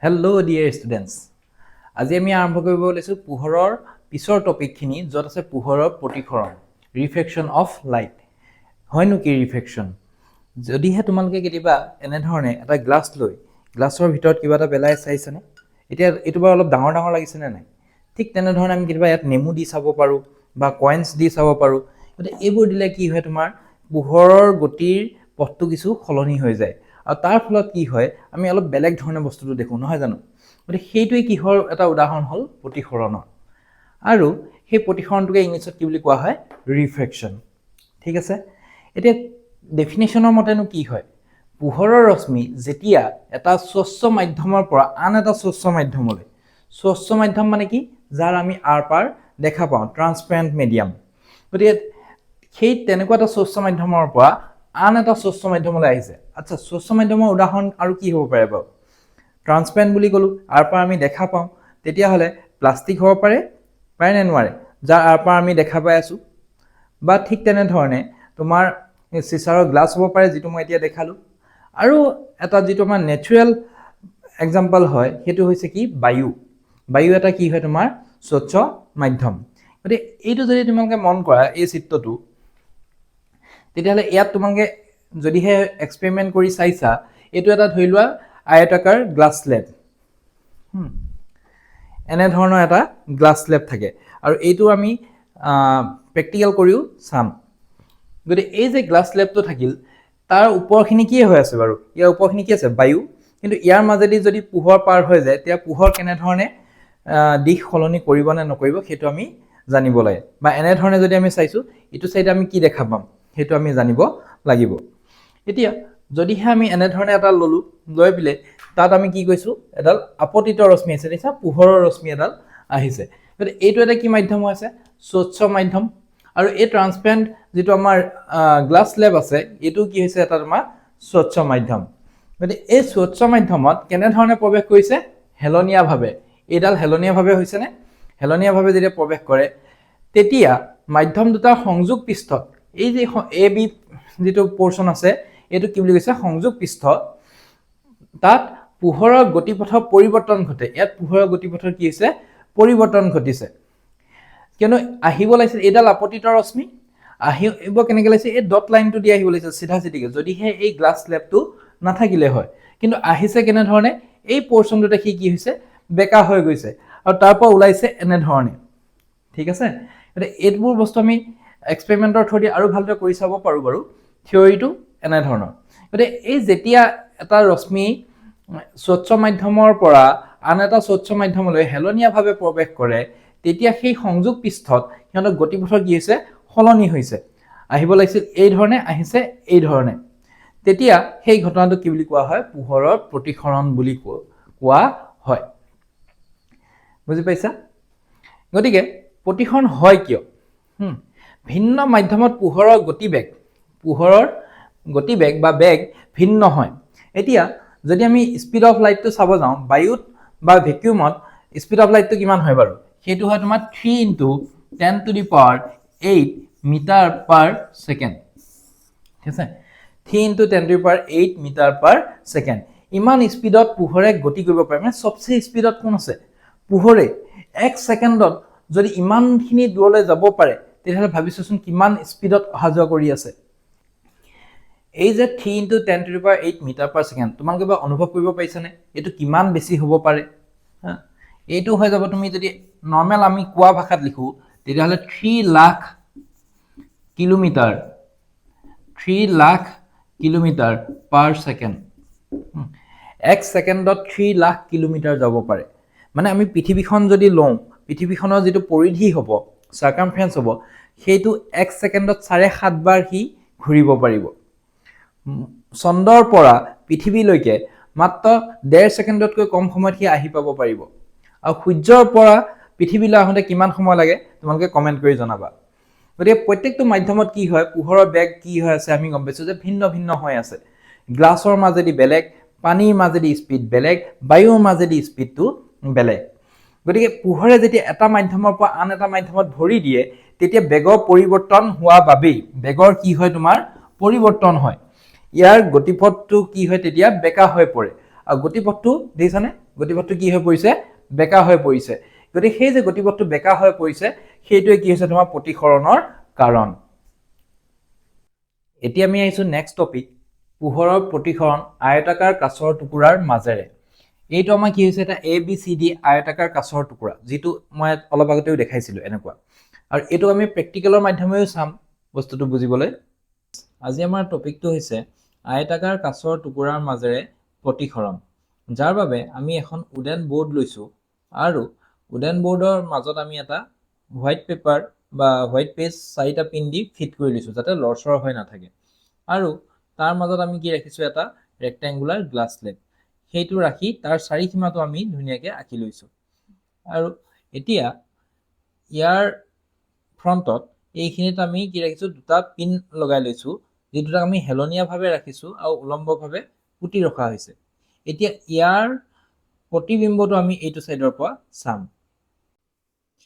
Hello' dear students, আজি আমি আৰম্ভ কৰিব লৈছোঁ পোহৰৰ পিছৰ টপিকখিনি, য'ত আছে পোহৰৰ প্ৰতিসৰণ, ৰিফ্ৰেকশ্যন অফ লাইট। হয়নো কি ৰিফ্ৰেকশ্যন? যদিহে তোমালোকে কেতিয়াবা এনেধৰণে এটা গ্লাছ লৈ গ্লাছৰ ভিতৰত কিবা এটা পেলাই চাইছেনে? এতিয়া এইটো বাৰু অলপ ডাঙৰ ডাঙৰ লাগিছেনে নাই? ঠিক তেনেধৰণে আমি কেতিয়াবা ইয়াত নেমু দি চাব পাৰোঁ বা কইনছ দি চাব পাৰোঁ। গতিকে এইবোৰ দিলে কি হয়, তোমাৰ পোহৰৰ গতিৰ পথটো কিছু সলনি হৈ যায়, আৰু তাৰ ফলত কি হয়, আমি অলপ বেলেগ ধৰণে বস্তুটো দেখোঁ, নহয় জানো? গতিকে সেইটোৱে কিহৰ এটা উদাহৰণ হ'ল প্ৰতিসৰণৰ, আৰু সেই প্ৰতিসৰণটোকে ইংলিছত কি বুলি কোৱা হয়? ৰিফ্ৰেকশ্যন। ঠিক আছে, এতিয়া ডেফিনেশ্যনৰ মতেনো কি হয়? পোহৰৰ ৰশ্মি যেতিয়া এটা স্বচ্ছ মাধ্যমৰ পৰা আন এটা স্বচ্ছ মাধ্যমলৈ, স্বচ্ছ মাধ্যম মানে কি? যাৰ আমি আৰ পাৰ দেখা পাওঁ, ট্ৰান্সপেৰেণ্ট মিডিয়াম। গতিকে সেই তেনেকুৱা এটা স্বচ্ছ মাধ্যমৰ পৰা আন এটা স্বচ্ছ মাধ্যমলৈ আহিছে। আচ্ছা, স্বচ্ছ মাধ্যমৰ উদাহৰণ আৰু কি হ'ব পাৰে বাৰু? ট্ৰান্সপেৰেণ্ট বুলি ক'লোঁ, আৰ পৰা আমি দেখা পাওঁ, তেতিয়াহ'লে প্লাষ্টিক হ'ব পাৰে নে নোৱাৰে, যাৰ আৰ পৰা আমি দেখা পাই আছোঁ? বা ঠিক তেনেধৰণে তোমাৰ চিচাৰৰ গ্লাছ হ'ব পাৰে, যিটো মই এতিয়া দেখালোঁ। আৰু এটা যিটো আমাৰ নেচাৰেল এক্সাম্পল হয়, সেইটো হৈছে কি? বায়ু। বায়ু এটা কি হয় তোমাৰ? স্বচ্ছ মাধ্যম। গতিকে এইটো যদি তোমালোকে মন কৰা, এই চিত্ৰটো, তেতিয়াহ'লে ইয়াত তোমালোকে যদিহে এক্সপেৰিমেণ্ট কৰি চাইছা, এইটো এটা ধৰি লোৱা আয়তাকাৰ গ্লাছ স্লেব। এনেধৰণৰ এটা গ্লাছ স্লেব থাকে, আৰু এইটো আমি প্ৰেক্টিকেল কৰিও চাম। গতিকে এই যে গ্লাছ স্লেবটো থাকিল, তাৰ ওপৰখিনি কি হৈ আছে বাৰু? ইয়াৰ ওপৰখিনি কি আছে? বায়ু। কিন্তু ইয়াৰ মাজেদি যদি পোহৰ পাৰ হৈ যায়, তেতিয়া পোহৰ কেনেধৰণে দিশ সলনি কৰিব নে নকৰিব, সেইটো আমি জানিব লাগে। বা এনেধৰণে যদি আমি চাইছোঁ, এইটো চাইডে আমি কি দেখা পাম, সেইটো আমি জানিব লাগিব। এতিয়া যদিহে আমি এনেধৰণে এটা ল'লোঁ, লৈ পেলাই তাত আমি কি কৈছোঁ? এডাল আপতিত ৰশ্মি আছে, দেখিছা? পোহৰৰ ৰশ্মি এডাল আহিছে। গতিকে এইটো এটা কি মাধ্যম হৈ আছে? স্বচ্ছ মাধ্যম। আৰু এই ট্ৰান্সপেৰেণ্ট যিটো আমাৰ গ্লাছ স্লেব আছে, এইটো কি হৈছে? এটা তোমাৰ স্বচ্ছ মাধ্যম। গতিকে এই স্বচ্ছ মাধ্যমত কেনেধৰণে প্ৰৱেশ কৰিছে? হেলনীয়াভাৱে। এইডাল হেলনীয়াভাৱে হৈছেনে? হেলনীয়াভাৱে যেতিয়া প্ৰৱেশ কৰে, তেতিয়া মাধ্যম দুটাৰ সংযোগ পৃষ্ঠত, এই যে এ বি যিটো পৰ্চন আছে, এইটো কি বুলি কৈছে? সংযোগ পৃষ্ঠ। তাত পোহৰৰ গতিপথৰ পৰিৱৰ্তন ঘটে। ইয়াত পোহৰৰ গতিপথৰ কি হৈছে? পৰিৱৰ্তন ঘটিছে। কিয়নো আহিব লাগিছিল এইডাল আপতিত ৰশ্মি, আহিব কেনেকৈ লাগিছে? এই ডট লাইনটো দি আহিব লাগিছিল চিধা চিধিকে, যদিহে এই গ্লাছ স্লেবটো নাথাকিলে হয়। কিন্তু আহিছে কেনেধৰণে? এই পৰ্চনটোতে সি কি হৈছে? বেকা হৈ গৈছে, আৰু তাৰ পৰা ওলাইছে এনেধৰণে। ঠিক আছে, গতিকে এইবোৰ বস্তু আমি এক্সপেৰিমেণ্টৰ থ্ৰু দি আৰু ভালদৰে কৰি চাব পাৰোঁ বাৰু। থিয়ৰিটো এনেধৰণৰ। গতিকে এই যেতিয়া এটা ৰশ্মি স্বচ্ছ মাধ্যমৰ পৰা আন এটা স্বচ্ছ মাধ্যমলৈ হেলনীয়াভাৱে প্ৰৱেশ কৰে, তেতিয়া সেই সংযোগ পৃষ্ঠত সিহঁতৰ গতিপথৰ কি হৈছে? সলনি হৈছে। আহিব লাগিছিল এই ধৰণে, আহিছে এই ধৰণে। তেতিয়া সেই ঘটনাটো কি বুলি কোৱা হয়? পোহৰৰ প্ৰতিসৰণ বুলি কোৱা হয়। বুজি পাইছা? গতিকে প্ৰতিসৰণ হয় কিয়? ভিন্ন মাধ্যমত পোহৰৰ গতিবেগ বা বেগ ভিন্ন হয়। এতিয়া যদি আমি স্পীড অফ লাইটটো চাব যাওঁ, বায়ুত বা ভেকিউমত স্পীড অফ লাইটটো কিমান হয় বাৰু? সেইটো হয় তোমাৰ 3 × 10⁸ মিটাৰ পাৰ ছেকেণ্ড। ঠিক আছে, 3 × 10⁸ মিটাৰ পাৰ ছেকেণ্ড। ইমান স্পীডত পোহৰে গতি কৰিব পাৰে। মানে চবচে স্পীডত কোন আছে? পোহৰে। 1 ছেকেণ্ডত যদি ইমানখিনি দূৰলৈ যাব পাৰে, তেতিয়াহ'লে ভাবিছোৱাচোন কিমান স্পীডত অহা যোৱা কৰি আছে। এই যে 3 × 10⁸ মিটাৰ পাৰ ছেকেণ্ড, তোমালোকে বা অনুভৱ কৰিব পাৰিছানে? এইটো কিমান বেছি হ'ব পাৰে? এইটো হৈ যাব, তুমি যদি নৰ্মেল আমি কোৱা ভাষাত লিখোঁ, তেতিয়াহ'লে 3 লাখ কিলোমিটাৰ পাৰ ছেকেণ্ড। 1 ছেকেণ্ডত 3 লাখ কিলোমিটাৰ যাব পাৰে। মানে আমি পৃথিৱীখন যদি লওঁ, পৃথিৱীখনৰ যিটো পৰিধি হ'ব, চাৰ্কামফাৰেঞ্চ হ'ব, সেইটো 1 ছেকেণ্ডত 7.5 বাৰ সি ঘূৰিব পাৰিব। চন্দ্ৰৰ পৰা পৃথিৱীলৈকে মাত্ৰ 1.5 ছেকেণ্ডতকৈ কম সময়ত সি আহি পাব পাৰিব। আৰু সূৰ্যৰ পৰা পৃথিৱীলৈ আহোঁতে কিমান সময় লাগে, তোমালোকে কমেণ্ট কৰি জনাবা। গতিকে প্ৰত্যেকটো মাধ্যমত কি হয়? পোহৰৰ বেগ কি হৈ আছে? আমি গম পাইছোঁ যে ভিন্ন ভিন্ন হৈ আছে। গ্লাছৰ মাজেদি বেলেগ, পানীৰ মাজেদি স্পীড বেলেগ, বায়ুৰ মাজেদি স্পীডটো বেলেগ। গতিকে পোহৰে যেতিয়া এটা মাধ্যমৰ পৰা আন এটা মাধ্যমত ভৰি দিয়ে, তেতিয়া বেগৰ পৰিৱৰ্তন হোৱা বাবেই, বেগৰ কি হয়? তোমাৰ পৰিৱৰ্তন হয়। ইয়াৰ গতিপথটো কি হয়? তেতিয়া বেকা হৈ পৰে। আৰু গতিপথটো দেখিছানে? গতিপথটো কি হৈ পৰিছে বেকা হৈ পৰিছে গতিকে সেই যে গতিপথটো বেকা হৈ পৰিছে সেইটোৱে কি হৈছে তোমাৰ প্ৰতিসৰণৰ কাৰণ এতিয়া আমি আহিছো নেক্সট টপিক পোহৰৰ প্ৰতিসৰণ আয়তাকাৰ কাঁচৰ টুকুৰাৰ মাজেৰে এইটো আমাৰ কি হৈছে এটা ABCD আয়তাকাৰ কাঁচৰ টুকুৰা যিটো মই অলপ আগতেও দেখাইছিলো এনেকুৱা আৰু এইটো আমি প্ৰেক্টিকেলৰ মাধ্যমেও চাম বস্তুটো বুজিবলৈ আজি আমাৰ টপিকটো হৈছে আয়তাকাৰ কাঁচৰ টুকুৰাৰ মাজেৰে প্ৰতিসৰণ যাৰ বাবে আমি এখন উডেন বোৰ্ড লৈছো আৰু উডেন বোৰ্ডৰ মাজত আমি এটা হোৱাইট পেপাৰ বা হোৱাইট পেজ 4টা পিন দি ফিট কৰি লৈছো যাতে লৰচৰ হৈ নাথাকে আৰু তাৰ মাজত আমি কি ৰাখিছো এটা ৰেক্টেংগুলাৰ গ্লাছ স্লেব সেইটো ৰাখি তাৰ চাৰিসীমাটো আমি ধুনীয়াকৈ আঁকি লৈছো আৰু এতিয়া ইয়াৰ ফ্ৰণ্টত এইখিনিত আমি কি ৰাখিছো দুটা পিন লগাই লৈছো যি দুটা আমি হেলনীয়াভাৱে ৰাখিছো আৰু উলম্বভাৱে পুতি ৰখা হৈছে এতিয়া ইয়াৰ প্ৰতিবিম্বটো আমি এইটো সাইডৰ পৰা চাম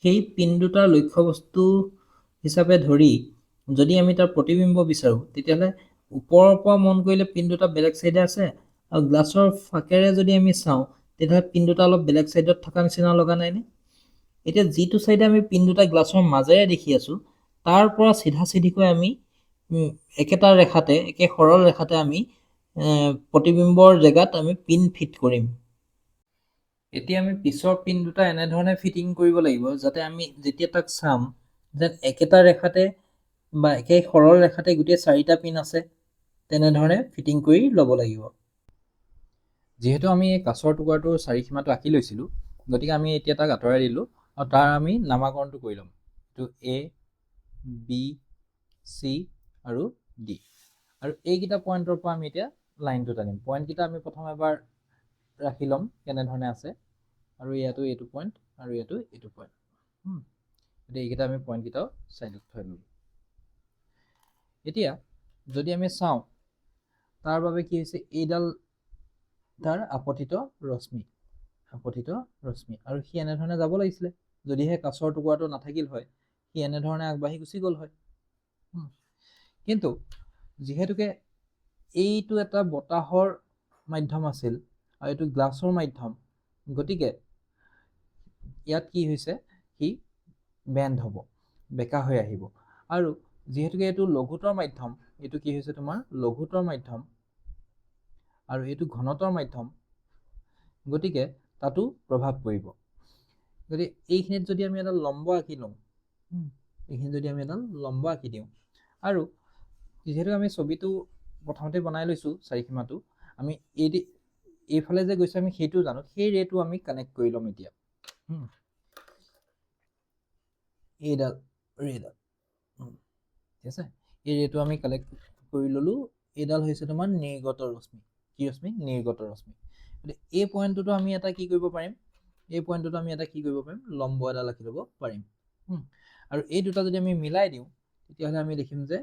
সেই পিন দুটাৰ লক্ষ্যবস্তু হিচাপে ধৰি যদি আমি তাৰ প্ৰতিবিম্ব বিচাৰো তেতিয়াহ'লে ওপৰৰ পৰা মন কৰিলে পিন দুটা বেলেগ সাইডে আছে আৰু গ্লাছৰ ফাকেৰে যদি আমি চাওঁ তেতিয়াহ'লে পিন দুটা অলপ বেলেগ সাইডত থকা নিচিনা লগা নাইনে এতিয়া যিটো সাইডে আমি পিন দুটা গ্লাছৰ মাজেৰে দেখি আছো তাৰ পৰা সিধা সিধিকৈ আমি একেটা ৰেখাতে একে সৰল ৰেখাতে আমি প্ৰতিবিম্বৰ জেগাত আমি পিন ফিট কৰিম এতিয়া আমি পিছৰ পিন দুটা এনে ধৰণে ফিটিং কৰিব লাগিব যাতে আমি যেতিয়া তাক চাম যেন একেটা ৰেখাতে বা একে সৰল ৰেখাতে গোটেই 4টা পিন আছে তেনে ধৰণে ফিটিং কৰি ল'ব লাগিব যেহেতু আমি এই কাঁচৰ টুকুৰাটোৰ চাৰিসীমাটো আঁকি লৈছিলো গতিকে আমি এতিয়া তাক আঁতৰাই দিলো আৰু তাৰ আমি নামাকৰণটো কৰি ল'ম এইটো A B C আৰু D আৰু এইকেইটা পইণ্টৰ পৰা আমি এতিয়া লাইনটো টানিম পইণ্টকেইটা আমি প্ৰথম এবাৰ ৰাখি ল'ম কেনেধৰণে আছে আৰু ইয়াতো এইটো পইণ্ট আৰু ইয়াতো এইটো পইণ্ট এতিয়া এইকেইটা আমি পইণ্টকেইটাও চাইডত থৈ ল'ম এতিয়া যদি আমি চাওঁ তাৰ বাবে কি হৈছে এইডাল তাৰ আপতিত ৰশ্মি আৰু সি এনেধৰণে যাব লাগিছিলে যদিহে কাঁচৰ টুকুৰাটো নাথাকিল হয় সি এনেধৰণে আগবাঢ়ি গুচি গ'ল হয় কিন্তু যিহেতুকে এইটো এটা বতাহৰ মাধ্যম আছিল আৰু এইটো গ্লাছৰ মাধ্যম গতিকে ইয়াত কি হৈছে সি বেণ্ড হ'ব বেকা হৈ আহিব আৰু যিহেতুকে এইটো লঘুতৰ মাধ্যম এইটো কি হৈছে তোমাৰ লঘুতৰ মাধ্যম আৰু এইটো ঘনতৰ মাধ্যম গতিকে তাতো প্ৰভাৱ পৰিব গতিকে এইখিনিত যদি আমি এটা লম্ব আঁকি লওঁ এইখিনিত যদি আমি এটা লম্ব আঁকি দিওঁ আৰু যিহেতু আমি ছবিটো প্ৰথমতে বনাই লৈছো চাৰিসীমাটো আমি এইফালে যে গৈছে আমি সেইটো জানো সেই ৰেটো আমি কানেক্ট কৰি ল'ম এতিয়া এইডাল ৰেডাল ঠিক আছে এই ৰেটো আমি কালেক্ট কৰি ল'লো এইডাল হৈছে তোমাৰ নিৰ্গত ৰশ্মি কি ৰশ্মি নিৰ্গত ৰশ্মি গতিকে এই পইণ্টটোতো আমি এটা কি কৰিব পাৰিম লম্ব এডাল আঁকি ল'ব পাৰিম আৰু এই দুটা যদি আমি মিলাই দিওঁ তেতিয়াহ'লে আমি দেখিম যে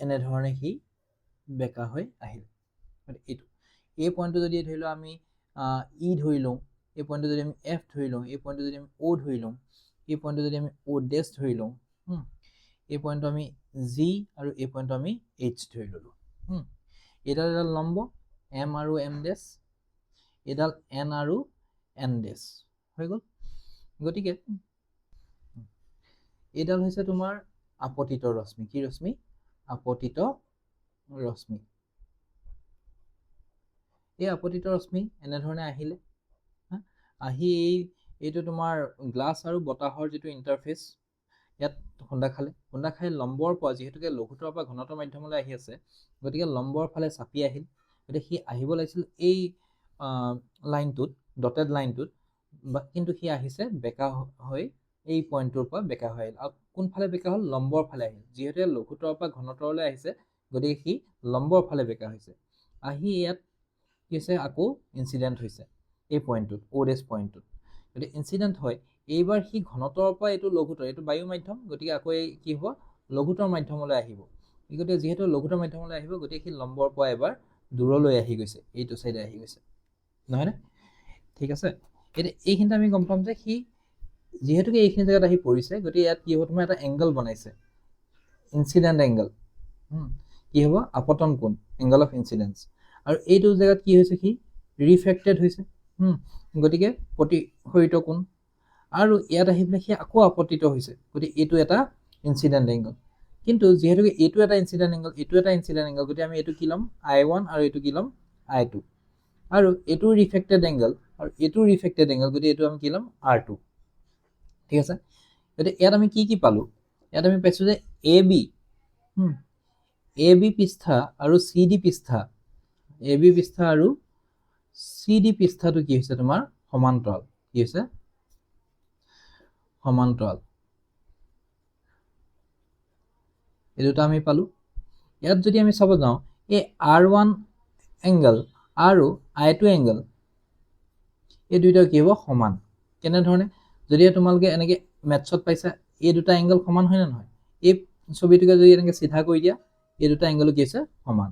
এনেধৰণে সি বেকা হৈ আহিল এইটো এই পইণ্টটো যদি ধৰি লওঁ আমি ই ধৰি লওঁ এই পইণ্টটো যদি আমি এফ ধৰি লওঁ এই পইণ্টটো যদি আমি অ' ধৰি লওঁ এই পইণ্টটো যদি আমি অ' ডেছ ধৰি লওঁ এই পইণ্টটো আমি জি আৰু এই পইণ্টটো আমি এইচ ধৰি ল'লোঁ এইডাল লম্ব এম আৰু এম ডেছ এইডাল এন আৰু এন ডেছ হৈ গ'ল গতিকে এইডাল হৈছে তোমাৰ আপতিত ৰশ্মি কি ৰশ্মি আপতিত ৰশ্মি এই আপতিত ৰশ্মি এনেধৰণে আহিলে আহি এইটো তোমাৰ গ্লাছ আৰু বতাহৰ যিটো ইণ্টাৰফেচ ইয়াত খুন্দা খাই লম্বৰ পৰা যিহেতুকে লঘুতৰ পৰা ঘনতৰ মাধ্যমলৈ আহি আছে গতিকে লম্বৰ ফালে চাপি আহিল গতিকে সি আহিব লাগিছিল এই লাইনটোত ডটেড লাইনটোত কিন্তু সি আহিছে বেকা হৈ এই পইণ্টটোৰ পৰা বেকা হৈ আহিল আৰু কোনফালে বেকা হ'ল লম্বৰ ফালে আহিল যিহেতু লঘুতৰ পৰা ঘনতৰলৈ আহিছে গতিকে সি লম্বৰ ফালে বেকা হৈছে আহি ইয়াত কি হৈছে আকৌ ইনচিডেণ্ট হৈছে এই পইণ্টটোত অ'ডেছ পইণ্টটোত গতিকে ইনচিডেণ্ট হয় এইবাৰ সি ঘনতৰৰ পৰা এইটো লঘুতৰ এইটো বায়ু মাধ্যম গতিকে আকৌ এই কি হ'ব লঘুতৰ মাধ্যমলৈ আহিব গতিকে যিহেতু লঘুতৰ মাধ্যমলৈ আহিব গতিকে সি লম্বৰ পৰা এবাৰ দূৰলৈ আহি গৈছে এইটো চাইডে আহি গৈছে নহয়নে ঠিক আছে এতিয়া এইখিনিতে আমি গম পাম যে সি যিহেতুকে এইখিনি জেগাত আহি পৰিছে গতিকে ইয়াত কি হ'ব তোমাৰ এটা এংগল বনাইছে ইনচিডেণ্ট এংগল কি হ'ব আপতন কোণ এংগল অফ ইনচিডেঞ্চ আৰু এইটো জেগাত কি হৈছে সি ৰিফ্ৰেক্টেড হৈছে গতিকে প্ৰতিফলিত কোণ আৰু ইয়াত আহি পেলাই সি আকৌ আপতিত হৈছে গতিকে এইটো এটা ইনচিডেণ্ট এংগল কিন্তু যিহেতুকে এইটো এটা ইনচিডেণ্ট এংগল এইটো এটা ইনচিডেণ্ট এংগল গতিকে আমি এইটো কি ল'ম I1 আৰু এইটো কি ল'ম I2 আৰু এইটো ৰিফ্লেক্টেড এংগল আৰু এইটো ৰিফ্লেক্টেড এংগল গতিকে এইটো আমি কি ল'ম R2 ঠিক আছে গতিকে ইয়াত আমি কি পালো ইয়াত আমি পাইছো যে AB পৃষ্ঠা আৰু CD পৃষ্ঠা AB পৃষ্ঠা আৰু CD পৃষ্ঠাটো কি হৈছে তোমাৰ সমান্তৰাল কি হৈছে সমান্তৰাল এই দুটা আমি পালো ইয়াত যদি আমি চাব যাওঁ এই R1 এংগল আৰু I2 এংগল এই দুইটা কি হ'ব সমান কেনে ধৰণে যদি তোমালোকে এনেকে মেথছত পাইছা এই দুটা এংগল সমান হয় না নহয় এই ছবিটোকে যদি এনেকে সিধা কৰি দিয়া এই দুটা এংগল কি আছে সমান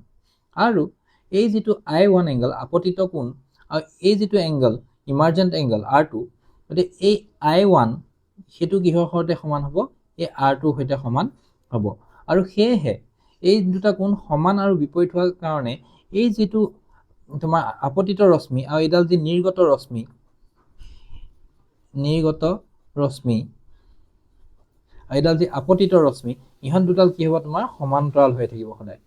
আৰু এই যেটো I1 এংগল আপতিত কোণ আৰু এই যেটো এংগল ইমাৰ্জেন্ট এংগল R2 গতি এই I1 হেতু কিহৰ সৈতে সমান হ'ব এই R2 সৈতে সমান হ'ব আৰু হেহে এই দুটা কোণ সমান আৰু বিপৰীত হোৱাৰ কাৰণে এই যেটো তোমাৰ আপতিত ৰশ্মি আৰু এডাল যে নিৰ্গত ৰশ্মি এডাল যে আপতিত ৰশ্মি ইহত দুটাল কি হ'ব তোমাৰ সমান্তৰাল হৈ থাকিব সদায়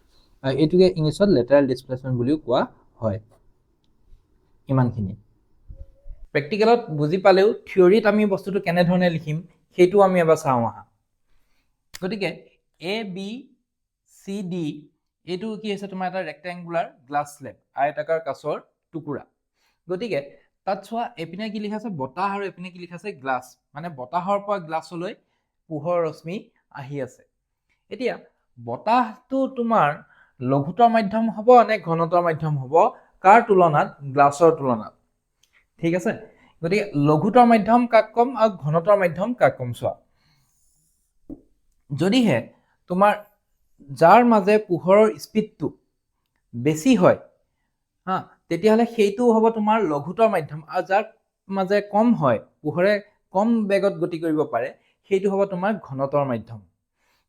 আৰু এটোকে ইংলিছত লেটাৰেল ডিসপ্লেসমেন্ট বুলিও কোৱা হয় ইমানখিনি প্ৰেক্টিকেলত বুজি পালেও থিওৰিত আমি বস্তুটো কেনে ধৰণে লিখিম সেইটো আমি এবাৰ চাওঁ আহা গতিকে A B C D এইটো কি আছে তোমাৰ এটা ৰেক্টেংগুলাৰ গ্লাছ স্লেব আয়তাকাৰ কাচৰ টুকুৰা গতিকে তাত চোৱা এপিনে কি লিখা আছে বতাহ আৰু এপিনে কি লিখা আছে গ্লাছ মানে বতাহৰ পৰা গ্লাছলৈ পোহৰ ৰশ্মি আহি আছে এতিয়া বতাহটো তোমাৰ লঘুতৰ মাধ্যম হ'ব নে ঘনতৰ মাধ্যম হ'ব কাৰ তুলনাত গ্লাছৰ তুলনাত ঠিক আছে গতিকে লঘুতৰ মাধ্যম কাক কম আৰু ঘনতৰ মাধ্যম কাক কম চোৱা যদিহে তোমাৰ যাৰ মাজে পোহৰৰ স্পীডটো বেছি হয় হা তেতিয়াহলে সেইটো হ'ব তোমাৰ লঘুতৰ মাধ্যম আৰু যাৰ মাজে কম হয় পোহৰে কম বেগত গতি কৰিব পাৰে সেইটো হ'ব তোমাৰ ঘনতৰ মাধ্যম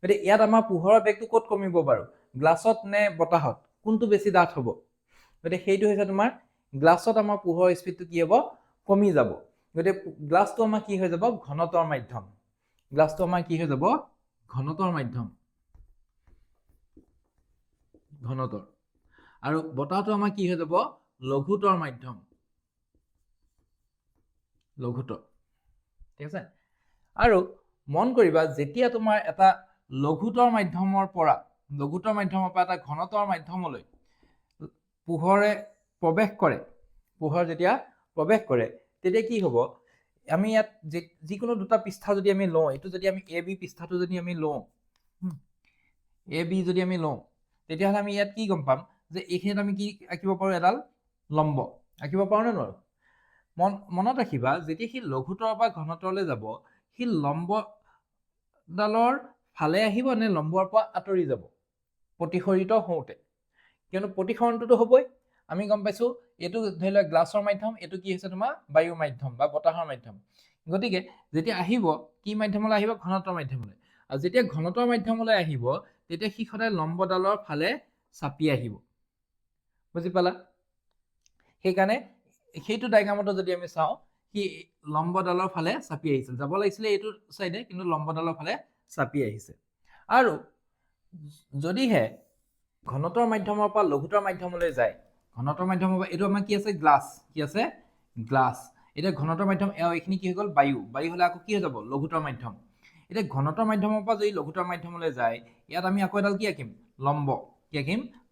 গতিকে ইয়াত আমাৰ পোহৰৰ বেগটো ক'ত কমিব বাৰু গ্লাছত নে বতাহত কোনটো বেছি ডাঠ হ'ব গতিকে সেইটো হৈছে তোমাৰ গ্লাছত আমাৰ পোহৰৰ স্পীডটো কি হ'ব কমি যাব গতিকে গ্লাছটো আমাৰ কি হৈ যাব ঘনতৰ মাধ্যম গ্লাছটো আমাৰ কি হৈ যাব ঘনতৰ মাধ্যম ঘনতৰ আৰু বতাহটো আমাৰ কি হৈ যাব লঘুতৰ মাধ্যম লঘুতৰ ঠিক আছে আৰু মন কৰিবা যেতিয়া তোমাৰ এটা লঘুতৰ মাধ্যমৰ পৰা এটা ঘনতৰ মাধ্যমলৈ পোহৰে প্ৰৱেশ কৰে পোহৰ যেতিয়া প্ৰৱেশ কৰে তেতিয়া কি হ'ব আমি ইয়াত যিকোনো দুটা পৃষ্ঠা যদি আমি লওঁ এটো যদি আমি AB পৃষ্ঠাটো যদি আমি লওঁ AB যদি আমি লওঁ তেতিয়াহ'লে আমি ইয়াত কি গম পাম যে এইখিনিত আমি কি আঁকিব পাৰো এডাল লম্ব আঁকিব পাৰো নে নোৱাৰো মনত ৰাখিবা যেতিয়া সি লঘুতৰ পৰা ঘনতৰলৈ যাব সি লম্বডালৰ ফালে আহিব নে লম্বৰ পৰা আঁতৰি যাব প্ৰতিসৰিত হওঁতে কিয়নো প্ৰতিসৰণটোতো হ'বই আমি গম পাইছো এইটো ধৰি লোৱা গ্লাছৰ মাধ্যম এইটো কি হৈছে তোমাৰ বায়ু মাধ্যম বা বতাহৰ মাধ্যম গতিকে যেতিয়া আহিব কি মাধ্যমলৈ আহিব ঘনতৰ মাধ্যমলৈ আৰু যেতিয়া ঘনতৰ মাধ্যমলৈ আহিব তেতিয়া সি সদায় লম্বডালৰ ফালে চাপি আহিব বুজি পালা সেইকাৰণে সেইটো ডায়াগ্ৰামটো যদি আমি চাওঁ কি লম্বডালৰ ফালে চাপি আহিছিল যাব লাগিছিলে এইটো সাইডে কিন্তু লম্বডালৰ ফালে চাপি আহিছে আৰু যদিহে ঘনতৰ মাধ্যমৰ পৰা লঘুতৰ মাধ্যমলৈ যায় ঘনতৰ মাধ্যমৰ পৰা এইটো আমাৰ কি আছে গ্লাছ এটা ঘনতৰ মাধ্যম এইখিনি কি হৈ গ'ল বায়ু হলে আকৌ কি হৈ যাব লঘুতৰ মাধ্যম এটা ঘনতৰ মাধ্যমৰ পৰা যদি লঘুতৰ মাধ্যমলৈ যায় ইয়াত আমি আকৌ এডাল কি আঁকিম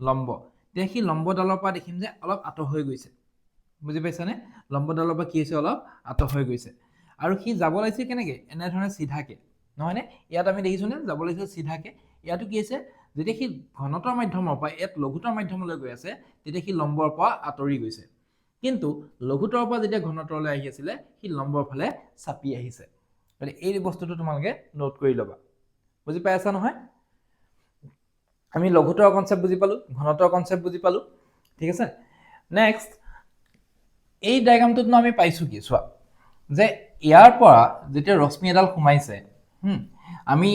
লম্ব দেখি লম্বডালৰ পৰা দেখিম যে অলপ আঁতৰ হৈ গৈছে বুজি পাইছানে লম্বডালৰ পৰা কি হৈছে অলপ আঁতৰ হৈ গৈছে আৰু সি যাব লাগিছে কেনেকে এনে ধৰণে সিধাকে নহয় নে ইয়াত আমি দেখিছো নে যাব লাগিছে সিধাকে ইয়াতো কি আছে যেতিয়া সি ঘনতৰ মাধ্যমৰ পৰা ইয়াত লঘুতৰ মাধ্যমলৈ গৈ আছে তেতিয়া সি লম্বৰ পৰা আঁতৰি গৈছে কিন্তু লঘুতৰ পৰা যেতিয়া ঘনতৰলৈ আহি আছিল সি লম্বৰ ফালে চাপি আহিছে গতিকে এই বস্তুটো তোমালোকে নোট কৰি ল'বা বুজি পাই আছা নহয় আমি লঘুতৰ কনসেপ্ট বুজি পালো ঘনতৰ কনসেপ্ট বুজি পালো ঠিক আছে নেক্সট এই ডায়াগ্ৰামটোত আমি পাইছো কি চোৱা যে ইয়াৰ পৰা যেতিয়া ৰশ্মি এডাল সোমাইছে আমি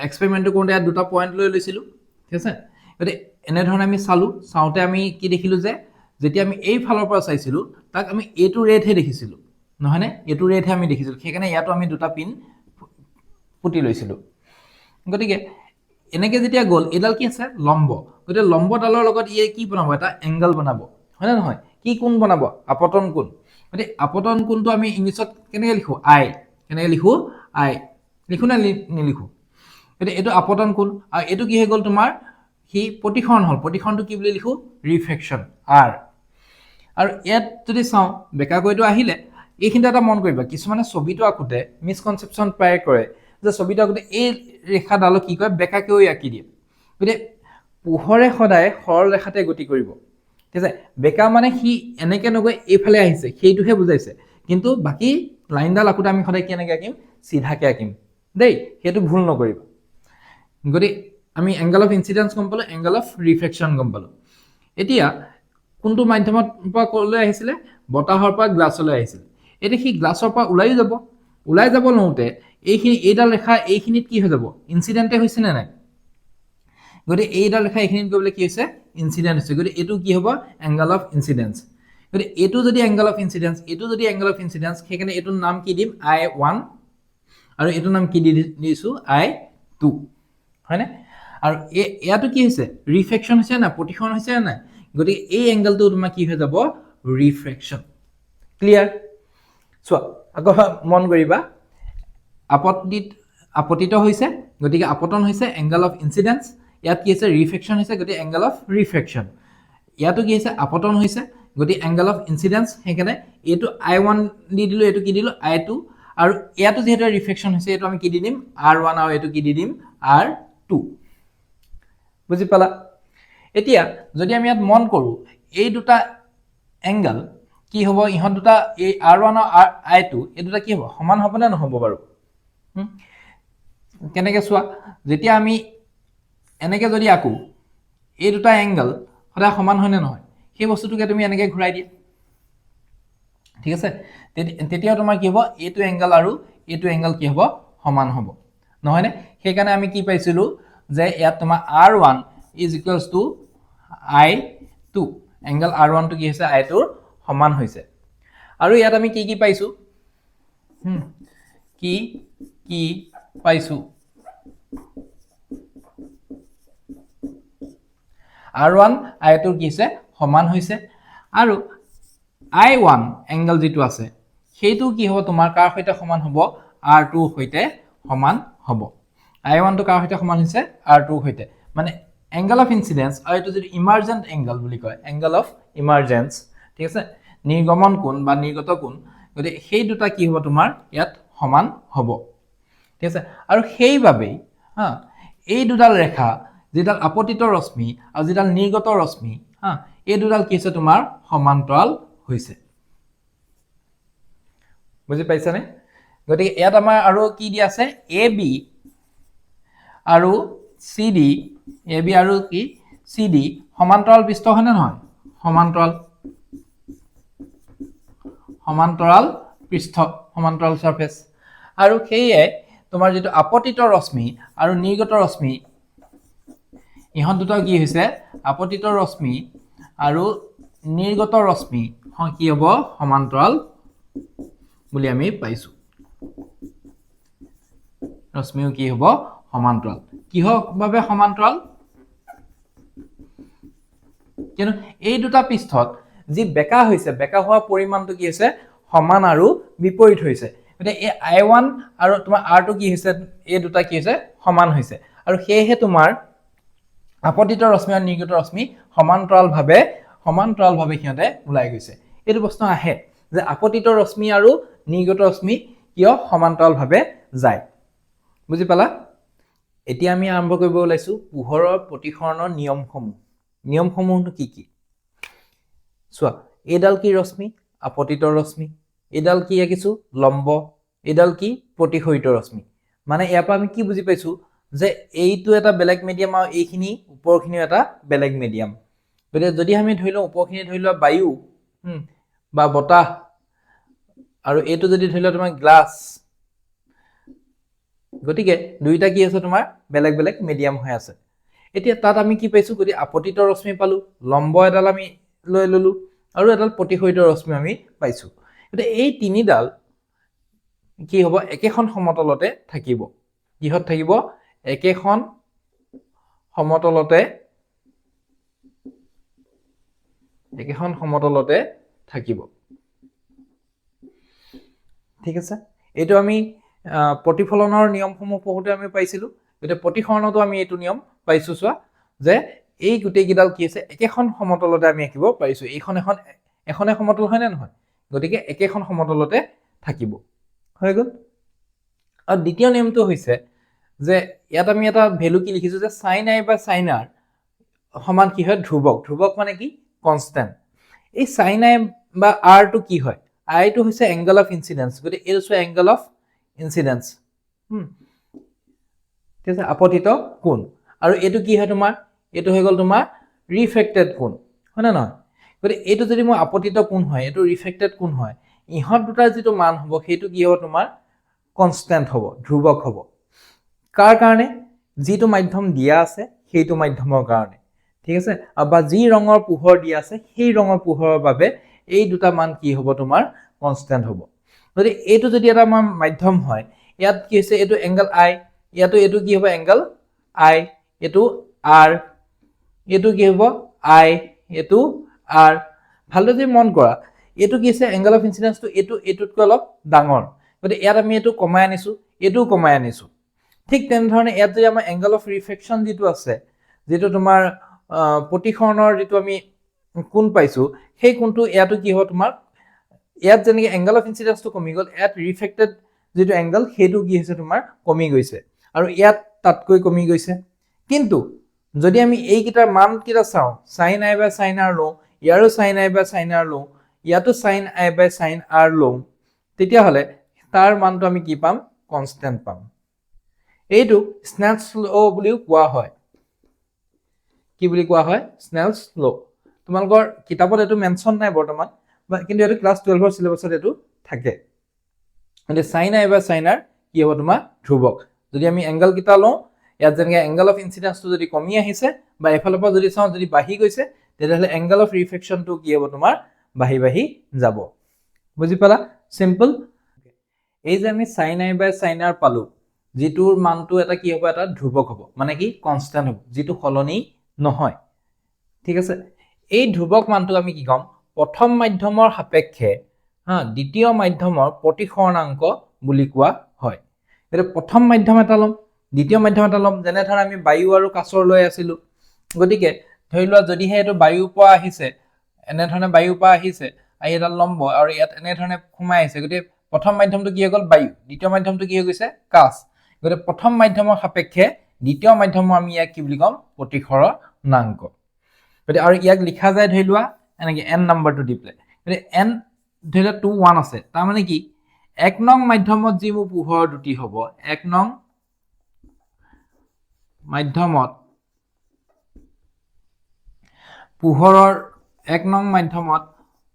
এক্সপেৰিমেন্টটো কৰোঁতে ইয়াত দুটা পইণ্ট লৈ লৈছিলো ঠিক আছে গতিকে এনে ধৰণে আমি চাওঁতে আমি কি দেখিলো যে যেতিয়া আমি এই ফালৰ পৰা চাইছিলো তাক আমি এইটো ৰেডহে দেখিছিলোঁ নহয়নে এইটো ৰেডহে আমি দেখিছিলোঁ সেইকাৰণে ইয়াতো আমি দুটা পিন পুতি লৈছিলোঁ গতিকে এনেকৈ যেতিয়া গ'ল এইডাল কি আছে লম্ব গতিকে লম্বডালৰ লগত ইয়ে কি বনাব এটা এংগল বনাব হয়নে নহয় কি কোণ বনাব আপতন কোণ গতিকে আপতন কোণটো আমি ইংলিছত কেনেকৈ লিখোঁ আই কেনেকৈ লিখোঁ আই লিখোঁ নে নিলিখোঁ গতিকে এইটো আপতন কোণ আৰু এইটো কি হৈ গ'ল তোমাৰ সি প্ৰতিসৰণ হ'ল প্ৰতিসৰণটো কি বুলি লিখোঁ ৰিফ্ৰেকশ্যন আৰ আৰু ইয়াত যদি চাওঁ বেকাকৈটো আহিলে এইখিনিতে এটা মন কৰিবা কিছুমানে ছবিটো আঁকোতে মিছকনচেপশ্যন প্ৰায় কৰে যে ছবিটো আঁকোতে এই ৰেখাডালক কি কয় বেকাকৈও আঁকি দিয়ে গতিকে পোহৰে সদায় সৰল ৰেখাতে গতি কৰিব ঠিক আছে বেকা মানে সি এনেকৈ নগৈ এইফালে আহিছে সেইটোহে বুজাইছে কিন্তু বাকী লাইনডাল আঁকোতে আমি সদায় কেনেকৈ আঁকিম চিধাকৈ আঁকিম দেই সেইটো ভুল নকৰিবা গতিকে আমি এংগল অফ ইনচিডেন্স গম পালোঁ এংগল অফ ৰিফ্ৰেকশ্যন গম পালোঁ এতিয়া কোনটো মাধ্যমৰ পৰা ক'লৈ আহিছিলে বতাহৰ পৰা গ্লাছলৈ আহিছিল এতিয়া সি গ্লাছৰ পৰা ওলাই যাব লওঁতে এইখিনি এইডাল ৰেখা এইখিনিত কি হৈ যাব ইনচিডেণ্টে হৈছে নে নাই গতিকে এইডাল ৰেখা এইখিনিত গৈ পেলাই কি হৈছে ইনচিডেণ্ট হৈছে গতিকে এইটো কি হ'ব এংগল অফ ইনচিডেন্স গতিকে এইটো যদি এংগল অফ ইনচিডেন্স এইটো যদি এংগল অফ ইনচিডেন্স সেইকাৰণে এইটোৰ নাম কি দিম I1 আৰু এইটোৰ নাম কি দিছোঁ I2 হয়নে আৰু ইয়াতো কি হৈছে ৰিফ্ৰেকশ্যন হৈছে না প্ৰতিসৰণ হৈছে নাই গতিকে এই এংগলটো তোমাৰ কি হৈ যাব ৰিফ্ৰেকশ্যন ক্লিয়াৰ চোৱা আকৌ মন কৰিবা আপতিত হৈছে গতিকে আপতন হৈছে এংগল অফ ইনচিডেন্স ইয়াত কি হৈছে ৰিফ্ৰেকশ্যন হৈছে গতিকে এংগল অফ ৰিফ্ৰেকশ্যন ইয়াতো কি হৈছে আপতন হৈছে গতিকে এংগল অফ ইনচিডেন্স সেইকাৰণে এইটো I1 দি দিলোঁ এইটো কি দিলোঁ I2 আৰু ইয়াতো যিহেতু ৰিফ্ৰেকশ্যন হৈছে এইটো আমি কি দি দিম R1 আৰু এইটো কি দি দিম R2 বুজি পালা এতিয়া যদি আমি ইয়াত মন কৰোঁ এই দুটা এংগল কি হ'ব ইহঁত দুটা এই R1 আৰু I2 এই দুটা কি হ'ব সমান হ'ব নে নহ'ব বাৰু কেনেকৈ চোৱা যেতিয়া আমি এনেকৈ যদি আঁকো এই দুটা এংগল সদায় সমান হয় নে নহয় সেই বস্তুটোকে তুমি এনেকৈ ঘূৰাই দিয়া ঠিক আছে তেতিয়া তোমাৰ কি হ'ব এইটো এংগল আৰু এইটো এংগল কি হ'ব সমান হ'ব নহয়নে সেইকাৰণে আমি কি পাইছিলোঁ যে ইয়াত তোমাৰ R1 is equals to I2 angle R1 টো কি হৈছে I2 ৰ সমান হৈছে আৰু ইয়াত আমি কি পাইছোঁ কি পাইছোঁ R1 I2 কি হৈছে সমান হৈছে আৰু I1 এংগল যিটো আছে সেইটো কি হ'ব তোমাৰ কাৰ সৈতে সমান হ'ব R2 সৈতে সমান হ'ব I1 টো কাৰ সৈতে সমান হৈছে R2 সৈতে মানে এংগল অফ ইনচিডেন্স আৰু এইটো যদি ইমাৰ্জেন্ট এংগল বুলি কয় এংগল অফ ইমাৰ্জেন্স ঠিক আছে নিৰ্গমন কোণ বা নিৰ্গত কোণ গতিকে সেই দুটা কি হ'ব তোমাৰ ইয়াত সমান হ'ব ঠিক আছে আৰু সেইবাবেই এই দুডাল ৰেখা যিডাল আপতিত ৰশ্মি আৰু যিডাল নিৰ্গত ৰশ্মি এই দুডাল কি হৈছে তোমাৰ সমান্তৰাল হৈছে বুজি পাইছানে গতিকে ইয়াত আমাৰ আৰু কি দিয়া আছে AB আৰু CD AB আৰু কি CD সমান্তৰাল পৃষ্ঠ হয়নে নহয় সমান্তৰাল পৃষ্ঠ সমান্তৰাল সাৰফেস আৰু সেইয়ে তোমাৰ যেটো আপতিত ৰশ্মি আৰু নিৰ্গত ৰশ্মি ইহত দুটা কি হৈছে আপতিত ৰশ্মি আৰু নিৰ্গত ৰশ্মি কি হ'ব সমান্তৰাল বুলি আমি পাইছো ৰশ্মিও কি হ'ব সমান্তৰাল কিহৰ বাবে সমান্তৰাল কিয়নো এই দুটা পৃষ্ঠত যি বেকা হৈছে বেকা হোৱা পৰিমাণটো কি হৈছে সমান আৰু বিপৰীত হৈছে গতিকে এই I1 আৰু তোমাৰ R2 কি হৈছে এই দুটা কি হৈছে সমান হৈছে আৰু সেয়েহে তোমাৰ আপতিত ৰশ্মি আৰু নিৰ্গত ৰশ্মি সমান্তৰালভাৱে সিহঁতে ওলাই গৈছে এইটো প্ৰশ্ন আহে যে আপতিত ৰশ্মি আৰু নিৰ্গত ৰশ্মি কিয় সমান্তৰালভাৱে যায় বুজি পালা এতিয়া আমি আৰম্ভ কৰিব ওলাইছো পোহৰৰ প্ৰতিসৰণৰ নিয়মসমূহ কি চোৱা এইডাল কি ৰশ্মি আপতিত ৰশ্মি এইডাল কি আঁকিছো লম্ব এইডাল কি প্ৰতিসৰিত ৰশ্মি মানে ইয়াৰ পৰা আমি কি বুজি পাইছো যে এইটো এটা বেলেগ মিডিয়াম আৰু এইখিনি ওপৰখিনি এটা বেলেগ মিডিয়াম গতিকে যদি আমি ধৰি লওঁ ওপৰখিনি ধৰি লওঁ বায়ু বা বতাহ আৰু এইটো যদি ধৰি লওঁ তোমাৰ গ্লাছ গতিকে দুইটা কি আছে তোমাৰ বেলেগ বেলেগ মিডিয়াম হৈ আছে এতিয়া তাত আমি কি পাইছো গতি আপতিত ৰশ্মি পালো লম্ব এডাল আমি লৈ ললো আৰু এডাল প্ৰতিফলিত ৰশ্মি আমি পাইছোঁ। গতিকে এই তিনিডাল কি হ'ব একেখন সমতলতে থাকিব। কিহত থাকিব একেখন সমতলতে থাকিব। ঠিক আছে, এইটো আমি প্ৰতিফলনৰ নিয়মসমূহ পঢ়োঁতে আমি পাইছিলোঁ। গতিকে প্ৰতিসৰণতো আমি এইটো নিয়ম পাইছোঁ। চোৱা যে এই গোটেইকেইডাল কি আছে একেখন সমতলতে আমি আঁকিব পাৰিছোঁ। এখনে সমতল হয়নে নহয়? গতিকে একেখন সমতলতে থাকিব। হৈ গ'ল। আৰু দ্বিতীয় নিয়মটো হৈছে যে ইয়াত আমি এটা ভেলু কি লিখিছোঁ যে sin i বা sin r সমান কি হয় ধ্ৰুৱক। ধ্ৰুৱক মানে কি কনষ্টেণ্ট। এই sin i বা r টো কি হয়? I টো হৈছে এংগল অফ ইনচিডেন্স। গতিকে এইটো হৈছে এংগল অফ ইনচিডেন্স। ঠিক আছে, আপতিত কোণ। আৰু এইটো কি হয় তোমাৰ? এইটো হৈ গ'ল তোমাৰ ৰিফ্ৰেক্টেড কোণ, হয় নে নহয়? গতিকে এইটো যদি মোৰ আপতিত কোণ হয়, এইটো ৰিফ্ৰেক্টেড কোণ হয়, ইহঁত দুটাৰ যিটো মান হ'ব সেইটো কি হ'ব তোমাৰ কনষ্টেণ্ট হ'ব, ধ্ৰুৱক হ'ব। কাৰ কাৰণে? যিটো মাধ্যম দিয়া আছে সেইটো মাধ্যমৰ কাৰণে। ঠিক আছে, বা যি ৰঙৰ পোহৰ দিয়া আছে সেই ৰঙৰ পোহৰৰ বাবে এই দুটা মান কি হ'ব তোমাৰ কনষ্টেণ্ট হ'ব। গতিকে এইটো যদি এটা আমাৰ মাধ্যম হয়, ইয়াত কি হৈছে এইটো এংগল আই, ইয়াতো এইটো কি হ'ব এংগল আই, এইটো আৰ, এইটো কি হ'ব আই, এইটো আৰ। ভালদৰে যদি মন কৰা এইটো কি হৈছে এংগল অফ ইনচিডেন্সটো এইটোতকৈ অলপ ডাঙৰ। গতিকে ইয়াত আমি এইটো কমাই আনিছোঁ, এইটোও কমাই আনিছোঁ। ঠিক তেনেধৰণে ইয়াত যদি আমাৰ এংগল অফ ৰিফ্ৰেকশ্যন যিটো আছে, যিটো তোমাৰ প্ৰতিসৰণৰ যিটো আমি কোণ পাইছোঁ, সেই কোণটো ইয়াতো কি হ'ব তোমাৰ ইয়াত যেনেকৈ এংগল অফ ইনচিডেন্সটো কমি গ'ল, ইয়াত ৰিফ্ৰেক্টেড যিটো এংগল সেইটো কি হৈছে তোমাৰ কমি গৈছে, আৰু ইয়াত তাতকৈ কমি গৈছে। কিন্তু যদি আমি এইকেইটাৰ মানকেইটা চাওঁ, sin i by sin r লওঁ, ইয়াৰো sin i by sin r লওঁ, ইয়াতো sin i by sin r লওঁ, তেতিয়াহ'লে তাৰ মানটো আমি কি পাম? কনষ্টেণ্ট পাম। এইটো স্নেলছ ল' বুলিও কোৱা হয়। কি বুলি কোৱা হয়? স্নেলছ ল'। তোমালোকৰ কিতাপত এইটো মেনশ্যন নাই বৰ্তমান, কিন্তু এইটো ক্লাছ 12ৰ চিলেবাছত এইটো থাকে। গতিকে sin i বা sin r কি হ'ব তোমাৰ ধ্ৰুৱক। যদি আমি এংগল কেইটা লওঁ, ইয়াত যেনেকৈ এংগল অফ ইনচিডেন্সটো যদি কমি আহিছে বা এফালৰ পৰা যদি চাওঁ যদি বাঢ়ি গৈছে, তেতিয়াহ'লে এংগল অফ ৰিফ্ৰেকশ্যনটো কি হ'ব তোমাৰ বাঢ়ি বাঢ়ি যাব। বুজি পালা? চিম্পল। এই যে আমি sin i by sin r পালোঁ, যিটোৰ মানটো এটা কি হ'ব এটা ধ্ৰুৱক হ'ব, মানে কি কনষ্টেণ্ট হ'ব, যিটো সলনি নহয়। ঠিক আছে, এই ধ্ৰুৱক মানটোক আমি কি ক'ম? প্ৰথম মাধ্যমৰ সাপেক্ষে দ্বিতীয় মাধ্যমৰ প্ৰতিসৰণাংক বুলি কোৱা হয়। এতিয়া প্ৰথম মাধ্যম এটা ল'ম, দ্বিতীয় মাধ্যম এটা ল'ম। যেনে ধৰা আমি বায়ু আৰু কাছৰ লৈ আছিলোঁ। গতিকে ধৰি লোৱা যদিহে এইটো বায়ুৰ পৰা আহিছে, এনেধৰণে বায়ুৰ পৰা আহিছে, আহি এডাল লম্ব আৰু ইয়াত এনেধৰণে সোমাই আহিছে, গতিকে প্ৰথম মাধ্যমটো কি হৈ গ'ল? বায়ু। দ্বিতীয় মাধ্যমটো কি হৈ গৈছে? কাছ। গতিকে প্ৰথম মাধ্যমৰ সাপেক্ষে দ্বিতীয় মাধ্যমৰ আমি ইয়াক কি বুলি ক'ম? প্ৰতিসৰণাংক। গতিকে আৰু ইয়াক লিখা যায় ধৰি লোৱা এনেকৈ n নম্বৰটো দি পেলাই। গতিকে n ধৰি লোৱা 2 1 আছে, তাৰমানে কি 1 নং মাধ্যমত যি মোৰ পোহৰৰ দুটি হ'ব, 1 নং মাধ্যমত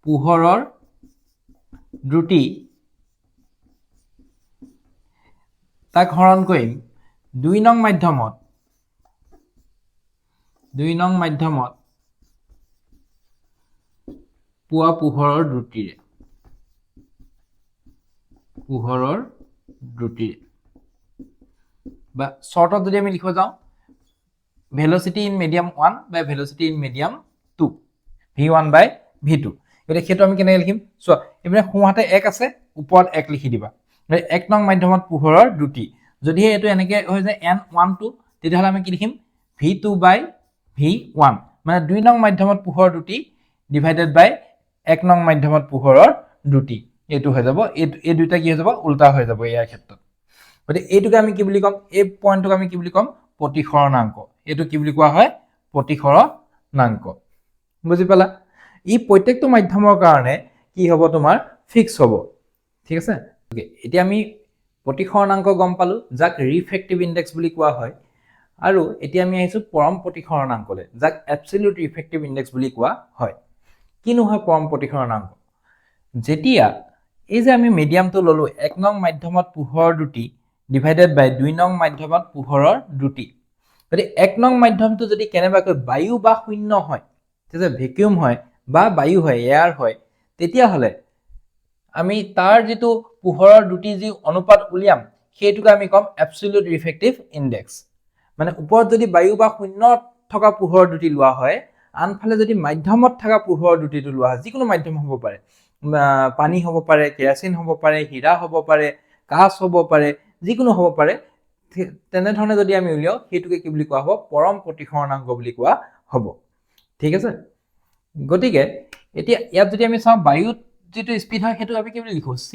পোহৰৰ দ্ৰুতি তাক হৰণ কৰিম 2 নং মাধ্যমত পোৱা পোহৰৰ দ্ৰুতিৰে। বা শৰ্টত যদি আমি লিখিব যাওঁ, velocity in medium 1 by velocity in medium 2, v1 by v2। গতিকে সেইটো আমি কেনেকৈ লিখিম? চোৱা, এইপিনে সোঁহাতে 1 আছে, ওপৰত 1 লিখি দিবা। 1 নং মাধ্যমত পোহৰৰ দ্ৰুতি। যদিহে এইটো এনেকৈ হৈ যায় n12, তেতিয়াহ'লে আমি কি লিখিম? v2 বাই v1, মানে 2 নং মাধ্যমত পোহৰৰ দ্ৰুতি ডিভাইডেড বাই 1 নং মাধ্যমত পোহৰৰ দ্ৰুতি। এইটো হৈ যাব, এই দুইটা কি হৈ যাব? উল্টা হৈ যাব ইয়াৰ ক্ষেত্ৰত। গতিকে এইটোকে আমি কি বুলি ক'ম? এই পইণ্টটোক আমি কি বুলি ক'ম? প্ৰতিসৰণাংক। এইটো কি বুলি কোৱা হয়? প্ৰতিসৰণাংক। বুজি পালা? ই প্ৰত্যেকটো মাধ্যমৰ কাৰণে কি হ'ব তোমাৰ? ফিক্স হ'ব। ঠিক আছে, এতিয়া আমি প্ৰতিসৰণাংক গম পালোঁ, যাক ৰিফ্ৰেক্টিভ ইণ্ডেক্স বুলি কোৱা হয়। আৰু এতিয়া আমি আহিছোঁ পৰম প্ৰতিসৰণাংকলৈ, যাক এবছলিউট ৰিফ্ৰেক্টিভ ইণ্ডেক্স বুলি কোৱা হয়। কিনো হয় পৰম প্ৰতিসৰণাংক? যেতিয়া এই যে আমি মিডিয়ামটো ল'লোঁ, 1 নং মাধ্যমত পোহৰৰ দ্ৰুতি ডিভাইডেড বাই 2 নং মাধ্যমত পোহৰৰ দ্ৰুতি। গতিকে 1 নং মাধ্যমটো যদি কেনেবাকৈ বায়ু বা শূন্য হয়, ঠিক আছে, ভেকিউম হয় বা বায়ু হয় এয়াৰ হয় তেতিয়াহ'লে আমি তাৰ যিটো পোহৰৰ দুটি যি অনুপাত উলিয়াম সেইটোকে আমি ক'ম এবছলিউট ৰিফ্ৰেক্টিভ ইনডেক্স মানে ওপৰত যদি বায়ু বা শূন্যত থকা পোহৰৰ দুটি লোৱা হয় আনফালে যদি মাধ্যমত থকা পোহৰৰ দুটিটো লোৱা হয় যিকোনো মাধ্যম হ'ব পাৰে পানী হ'ব পাৰে কেৰাচিন হ'ব পাৰে হীৰা হ'ব পাৰে কাঁচ হ'ব পাৰে যিকোনো হ'ব পাৰে তেনেধৰণে যদি আমি উলিয়াও সেইটোকে কি বুলি কোৱা হ'ব পৰম প্ৰতিসৰণাংক বুলি কোৱা হ'ব ঠিক আছে গতিকে এতিয়া ইয়াত যদি আমি চাওঁ বায়ুত যিটো স্পীড হয় সেইটো আমি কি বুলি লিখো c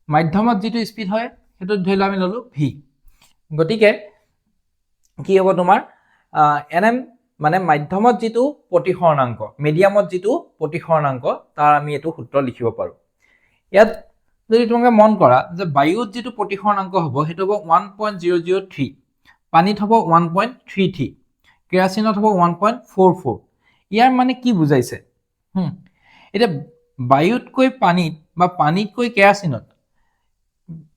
মাধ্যমত যিটো স্পীড হয় সেইটো ধৰি লও আমি ললো v গতিকে কি হ'ব তোমাৰ nm মানে মাধ্যমত যিটো প্ৰতিসৰণাংক মিডিয়ামত যিটো প্ৰতিসৰণাংক তাৰ আমি এইটো সূত্ৰ লিখিব পাৰো ইয়াত যদি তোমাকে মন কৰা যে বায়ুত যিটো প্ৰতিসৰণাংক হ'ব সেইটো হ'ব 1.003 পানীত হ'ব 1.33 কেৰাচিনত হ'ব 1.44 ইয়াৰ মানে কি বুজাইছে এটা বায়ুতকৈ পানীত বা পানীতকৈ কেৰাচিনত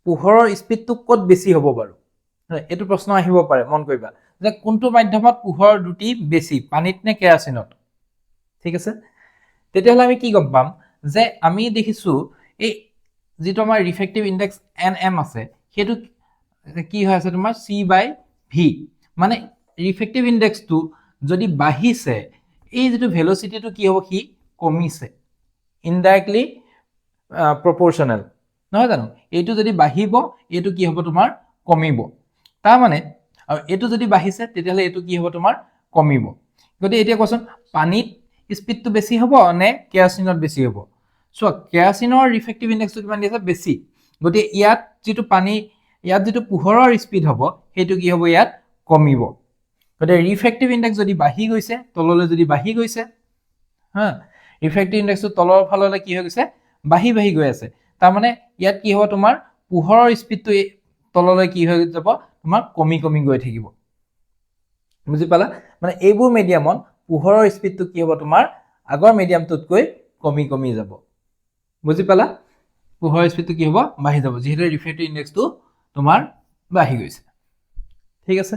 পোহৰৰ স্পীডটো ক'ত বেছি হ'ব বাৰু এইটো প্ৰশ্ন আহিব পাৰে মন কৰিবা যে কোনটো মাধ্যমত পোহৰৰ দুটি বেছি পানীত নে কেৰাচিনত ঠিক আছে তেতিয়াহ'লে আমি কি গম পাম যে আমি দেখিছো এই যেটো আমাৰ ৰিফ্ৰেক্টিভ ইনডেক্স nm আছে সেইটো কি হৈ আছে তোমাৰ c/v মানে ৰিফ্ৰেক্টিভ ইনডেক্সটো যদি বাঢ়িছে এই যেটো ভেলোচিটিটো কি হ'ব কি কমিছে ইনডাইৰেক্টলি প্ৰপৰ্চনেল নহয় জানো এইটো যদি বাঢ়িব এইটো কি হ'ব তোমাৰ কমিব তাৰ মানে আৰু এইটো যদি বাঢ়িছে তেতিয়াহ'লে এইটো কি হ'ব তোমাৰ কমিব গতিকে এতিয়া কোৱাচোন পানীত স্পীডটো বেছি হ'ব নে কেৰাচিনত বেছি হ'ব সো কেৰাচিনৰ ৰিফ্ৰেক্টিভ ইনডেক্সটো কিমান দিছে বেছি গতিকে ইয়াত যেটো পানী ইয়াত যেটো পোহৰৰ স্পীড হ'ব সেইটো কি হ'ব ইয়াত কমিব গতিকে ৰিফ্ৰেক্টিভ ইনডেক্স যদি বাঢ়ি গৈছে তললৈ যদি বাঢ়ি গৈছে হা ৰিফ্ৰেক্টিভ ইনডেক্সটো তলৰ ফাললৈ কি হৈ গৈছে বাঢ়ি গৈ আছে তাৰ মানে ইয়াত কি হ'ব তোমাৰ পোহৰৰ স্পীডটো তললৈ কি হৈ যাব তোমাৰ কমি গৈ থাকিব বুজি পালা মানে এইবোৰ মিডিয়ামত পোহৰৰ স্পীডটো কি হ'ব তোমাৰ আগৰ মিডিয়ামটোতকৈ কমি যাব বুজি পালা পোহৰৰ স্পীডটো কি হ'ব বাঢ়ি যাব যেহেতু ৰিফ্ৰেক্টিভ ইনডেক্সটো তোমাৰ বাঢ়ি গৈছে ঠিক আছে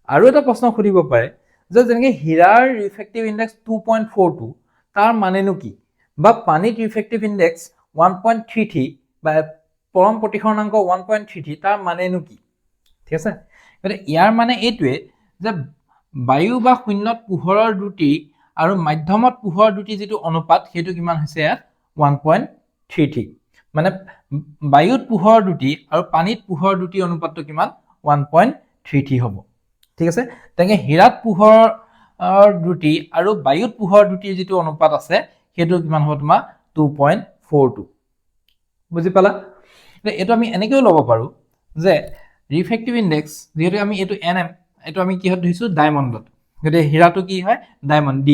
আৰু এটা প্ৰশ্ন সুধিব পাৰে যে যেনেকৈ হীৰাৰ ৰিফ্ৰেক্টিভ ইনডেক্স 2.42 তাৰ মানেনো কি বা পানীত ৰিফ্ৰেক্টিভ ইনডেক্স 1.33 বা পৰম প্ৰতিসৰণাংক 1.33 তাৰ মানেনো কি ঠিক আছে গতিকে ইয়াৰ মানে এইটোৱে যে বায়ু বা শূন্যত পোহৰৰ দুটি আৰু মাধ্যমত পোহৰৰ দুটি যেটো অনুপাত সেইটো কিমান হৈছে ইয়াত 1.33 মানে বায়ুত পোহৰৰ দুটি আৰু পানীত পোহৰৰ দুটি অনুপাতটো কিমান 1.33 হ'ব ঠিক আছে তেনে হীৰাত পোহৰৰ দুটি আৰু বায়ুত পোহৰৰ দুটিৰ যেটো অনুপাত আছে সেইটো কিমান হ'ব তোমাৰ 2.42 বুজি পালা এটো আমি এনেকেও ল'ব পাৰো যে ৰিফ্ৰেক্টিভ ইনডেক্স যেহেতু আমি এটো nm এটো আমি কিহত ধৰিছো ডায়মণ্ডত গতে হীৰাটো কি হয় ডায়মণ্ড d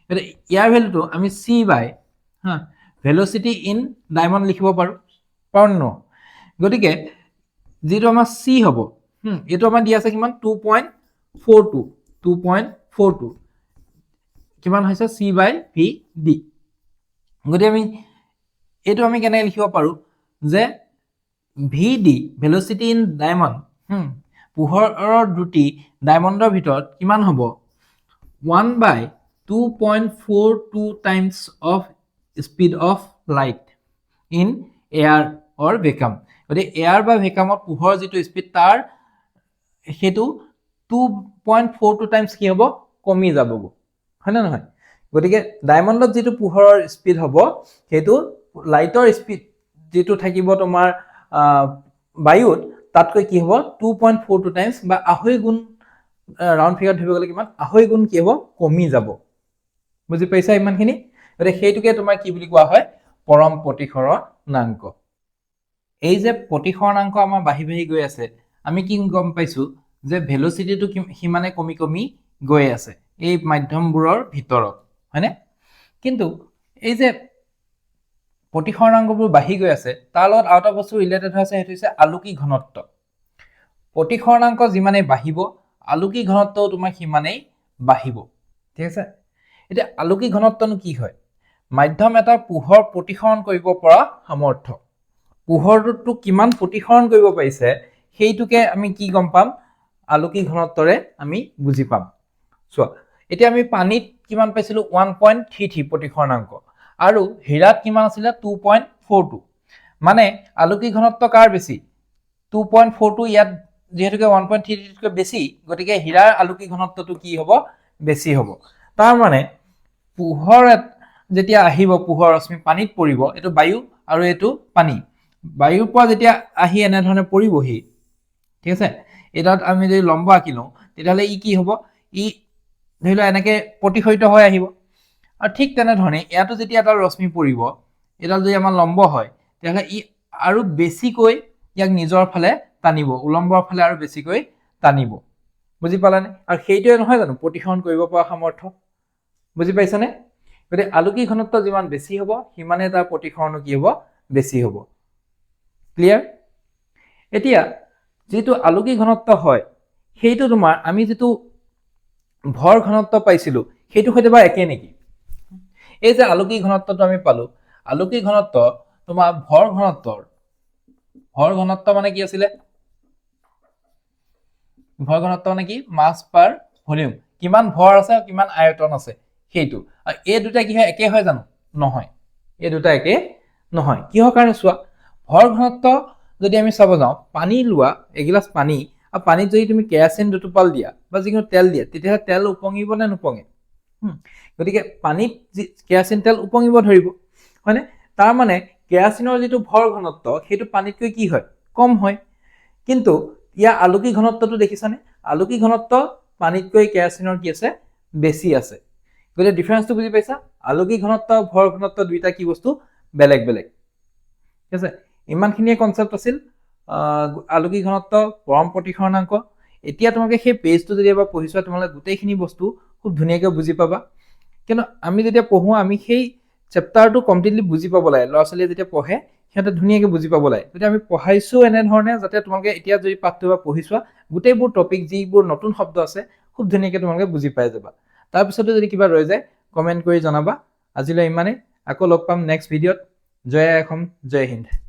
গতে ইয়াৰ ভ্যালুটো আমি c by velocity in diamond লিখিব পাৰো ন গতিকে যেটো আমাৰ c হ'ব এটো আমাৰ দিয়া আছে কিমান 2.42 কিমান হৈছে c বাই v d গতি আমি এটো আমি কেনে লিখিব পাৰো যে vd ভেলোচিটি ইন ডায়মণ্ড পোহৰৰ দুটি ডায়মণ্ডৰ ভিতৰত কিমান হ'ব 1/2.42 times of speed of light in air or vacuum গতি এয়াৰ বা ভেকামত পোহৰ যেটো স্পীড তাৰ হেতু 2.42 টাইমছ কি হ'ব কমি যাব হয় না নহয় গতিকে ডায়মণ্ডত যেটো পোহৰৰ স্পীড হ'ব হেতু লাইটৰ স্পীড যেটো থাকিব তোমাৰ বায়ুত তাতকৈ কি হ'ব 2.42 টাইমছ বা আঢ়ৈ গুণ ৰাউন্ড ফিগাৰ ধৰিব গলে কিমান আঢ়ৈ গুণ কি হ'ব কমি যাব বুজি পাইছা ইমানখিনি গতিকে হেতুকে তোমাৰ কি বুলি কোৱা হয় পৰম প্ৰতিসৰণাংক এই যে প্ৰতিসৰণাংক আমাৰ বাঢ়ি গৈ আছে আমি কি গম পাইছো যে ভেলোচিটিটো হিমানে কমি গৈ আছে এই মাধ্যমবোৰৰ ভিতৰত হয়নে কিন্তু এই যে প্ৰতিসৰণাংকবোৰ বাঢ়ি গৈ আছে তাৰ লগত আৰু এটা বস্তু ৰিলেটেড হৈছে হেতু হৈছে আলোকিক ঘনত্ব প্ৰতিসৰণাংক যিমানে বাঢ়িব আলোকিক ঘনত্বও তোমাৰ সিমানেই বাঢ়িব ঠিক আছে এতিয়া আলোকিক ঘনত্বনো কি হয় মাধ্যম এটা পোহৰ প্ৰতিসৰণ কৰিব পৰা সামৰ্থ্য পোহৰটো কিমান প্ৰতিসৰণ কৰিব পাৰিছে সেইটোকে আমি কি গম পাম আলোকিক ঘনত্বৰে আমি বুজি পাম চোৱা এতিয়া আমি পানীত কিমান পাইছিলোঁ 1.33 প্ৰতিসৰণাংক আৰু হীৰাত কিমান আছিলে 2.42 মানে আলোকিক ঘনত্ব কাৰ বেছি 2.42 ইয়াত যেহেতুকে 1.33তকৈ বেছি গতিকে হীৰাৰ আলোকিক ঘনত্বটো কি হ'ব বেছি হ'ব তাৰ মানে পোহৰ যেতিয়া আহিব পোহৰ ৰশ্মি পানীত পৰিব এটো বায়ু আৰু এটো পানী বায়ুৰ পৰা যেতিয়া আহি এনে ধৰণে পৰিবহি ঠিক আছে এটাত আমি যদি লম্ব আঁকিলো তেতিয়াহলে ই কি হ'ব ই ধৰি লও এনেকে প্ৰতিফলিত হৈ আহিব আৰু ঠিক তেনে ধৰণে ইয়াতো যেতিয়া এটা ৰশ্মি পৰিব এডাল যদি আমাৰ লম্ব হয় তেতিয়াহলে ই আৰু বেছিকৈ ইয়াক নিজৰ ফালে টানিব উলম্বৰ ফালে আৰু বেছিকৈ টানিব বুজি পালানে আৰু সেইটোৱে নহয় জানো প্ৰতিসৰণ কৰিব পৰা সামৰ্থ্য বুজি পাইছানে গতিকে আলোকিক ঘনত্ব যিমান বেছি হ'ব সিমানে তাৰ প্ৰতিসৰণো কি হ'ব বেছি হ'ব ক্লিয়াৰ এতিয়া যেটো আলোকিক ঘনত্ব হয় সেইটো তোমাৰ আমি যেটো ভৰ ঘনত্ব পাইছিলো সেইটো হয়তো বা একে নেকি এই যে আলোকিক ঘনত্বটো আমি পালো আলোকিক ঘনত্ব তোমাৰ ভৰ ঘনত্ব মানে কি আছিল ভৰ ঘনত্ব মানে কি মাস পাৰ ভলিউম কিমান ভৰ আছে আৰু কিমান আয়তন আছে সেইটো আৰু এই দুটা কি হয় একে হয় জানো নহয় এই দুটা একে নহয় কিহৰ কাৰণে চোৱা ভৰ ঘনত্ব যদি আমি চাব যাওঁ পানী লোৱা এগিলাস পানী আৰু পানীত যদি তুমি কেৰাচিন দুটোপাল দিয়া বা যিকোনো তেল দিয়া তেতিয়া তেল উপঙিব নে নুপঙে গতিকে পানীত কেৰাচিন তেল উপঙিব ধৰিব হয়নে তাৰ মানে কেৰাচিনৰ যেটো ভৰ ঘনত্ব সেইটো পানীতকৈ কি হয় কম হয় কিন্তু ইয়া আলোকিক ঘনত্বটো দেখিছানে আলোকিক ঘনত্ব পানীতকৈ কেৰাচিনৰ কি আছে বেছি আছে গতিকে ডিফাৰেন্সটো বুজি পাইছা আলোকিক ঘনত্ব ভৰ ঘনত্ব দুইটা কি বস্তু বেলেগ বেলেগ ঠিক আছে ইমানখিনিয়ে কনসেপ্ট আছিল আলোকিক ঘনত্ব পৰম প্ৰতিসৰণাংক এতিয়া তোমাকে সেই পেজটো যদি এবাৰ পঢ়িছোৱা তোমালে গোটেইখিনি বস্তু খুব ধুনীয়াকৈ বুজি পাবা কিন্তু আমি যেতিয়া পঢ়ো আমি সেই চেপ্টাৰটো কমপ্লিটলি বুজি পাব লাগে ল'ৰা ছোৱালীয়ে যেতিয়া পঢ়ে সিহঁতে ধুনীয়াকৈ বুজি পাব লাগে গতিকে আমি পঢ়াইছো এনে ধৰণে যাতে তোমালোকে এতিয়া যদি পাঠটো এবাৰ পঢ়িছোৱা গোটেইবোৰ টপিক যিবোৰ নতুন শব্দ আছে খুব ধুনীয়াকৈ তোমালোকে বুজি পাই যাবা তাৰপিছতো যদি কিবা ৰৈ যায় কমেন্ট কৰি জনাবা আজিলৈ ইমানে আকৌ লগ পাম নেক্সট ভিডিঅ'ত জয় অসম জয় হিন্দ